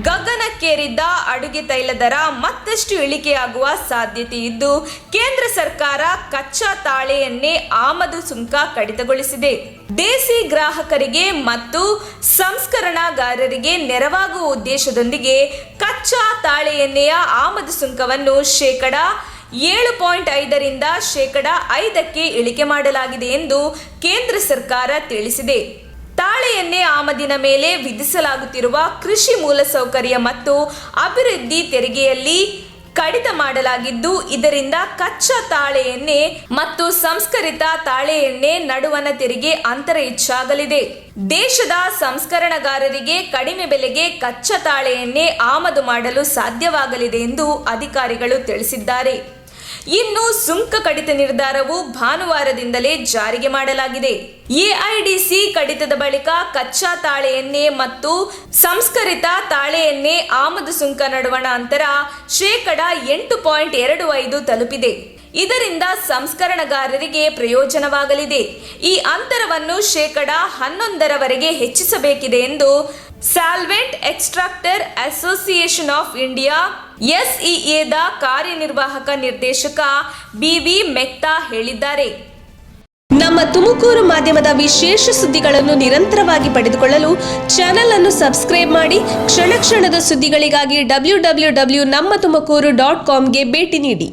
ಗಗನಕ್ಕೇರಿದ್ದ ಅಡುಗೆ ತೈಲ ದರ ಮತ್ತಷ್ಟು ಇಳಿಕೆಯಾಗುವ ಸಾಧ್ಯತೆ ಇದ್ದು, ಕೇಂದ್ರ ಸರ್ಕಾರ ಕಚ್ಚಾ ತಾಳೆ ಎಣ್ಣೆ ಆಮದು ಸುಂಕ ಕಡಿತಗೊಳಿಸಿದೆ. ದೇಸಿ ಗ್ರಾಹಕರಿಗೆ ಮತ್ತು ಸಂಸ್ಕರಣಾಗಾರರಿಗೆ ನೆರವಾಗುವ ಉದ್ದೇಶದೊಂದಿಗೆ ಕಚ್ಚಾ ತಾಳೆ ಎಣ್ಣೆಯ ಆಮದು ಸುಂಕವನ್ನು ಶೇಕಡಾ 7.5 ಶೇಕಡಾ 5ಕ್ಕೆ ಇಳಿಕೆ ಮಾಡಲಾಗಿದೆ ಎಂದು ಕೇಂದ್ರ ಸರ್ಕಾರ ತಿಳಿಸಿದೆ. ತಾಳೆ ಎಣ್ಣೆ ಆಮದಿನ ಮೇಲೆ ವಿಧಿಸಲಾಗುತ್ತಿರುವ ಕೃಷಿ ಮೂಲಸೌಕರ್ಯ ಮತ್ತು ಅಭಿವೃದ್ಧಿ ತೆರಿಗೆಯಲ್ಲಿ ಕಡಿತ ಮಾಡಲಾಗಿದ್ದು, ಇದರಿಂದ ಕಚ್ಚಾ ತಾಳೆ ಎಣ್ಣೆ ಮತ್ತು ಸಂಸ್ಕರಿತ ತಾಳೆ ಎಣ್ಣೆ ನಡುವಣ ತೆರಿಗೆ ಅಂತರ ಹೆಚ್ಚಾಗಲಿದೆ. ದೇಶದ ಸಂಸ್ಕರಣಾಗಾರರಿಗೆ ಕಡಿಮೆ ಬೆಲೆಗೆ ಕಚ್ಚಾ ತಾಳೆ ಎಣ್ಣೆ ಆಮದು ಮಾಡಲು ಸಾಧ್ಯವಾಗಲಿದೆ ಎಂದು ಅಧಿಕಾರಿಗಳು ತಿಳಿಸಿದ್ದಾರೆ. ಇನ್ನು ಸುಂಕ ಕಡಿತ ನಿರ್ಧಾರವು ಭಾನುವಾರದಿಂದಲೇ ಜಾರಿಗೆ ಮಾಡಲಾಗಿದೆ. ಎಐಡಿಸಿ ಕಡಿತದ ಬಳಿಕ ಕಚ್ಚಾ ತಾಳೆ ಎಣ್ಣೆ ಮತ್ತು ಸಂಸ್ಕರಿತ ತಾಳೆ ಎಣ್ಣೆ ಆಮದು ಸುಂಕ ನಡುವಣ ಅಂತರ ಶೇಕಡಾ 8.25 ತಲುಪಿದೆ. ಇದರಿಂದ ಸಂಸ್ಕರಣಾಗಾರರಿಗೆ ಪ್ರಯೋಜನವಾಗಲಿದೆ. ಈ ಅಂತರವನ್ನು ಶೇಕಡಾ 11ರವರೆಗೆ ಹೆಚ್ಚಿಸಬೇಕಿದೆ ಎಂದು solvent extractor association of India ಎಸ್ಇಎದ ಕಾರ್ಯನಿರ್ವಾಹಕ ನಿರ್ದೇಶಕ ಬಿವಿ ಮೆಕ್ತಾ ಹೇಳಿದ್ದಾರೆ. ನಮ್ಮ ತುಮಕೂರು ಮಾಧ್ಯಮದ ವಿಶೇಷ ಸುದ್ದಿಗಳನ್ನು ನಿರಂತರವಾಗಿ ಪಡೆದುಕೊಳ್ಳಲು ಚಾನೆಲ್ ಅನ್ನು ಸಬ್ಸ್ಕ್ರೈಬ್ ಮಾಡಿ. ಕ್ಷಣ ಕ್ಷಣದ ಸುದ್ದಿಗಳಿಗಾಗಿ www.nammathumakuru.com ಗೆ ಭೇಟಿ ನೀಡಿ.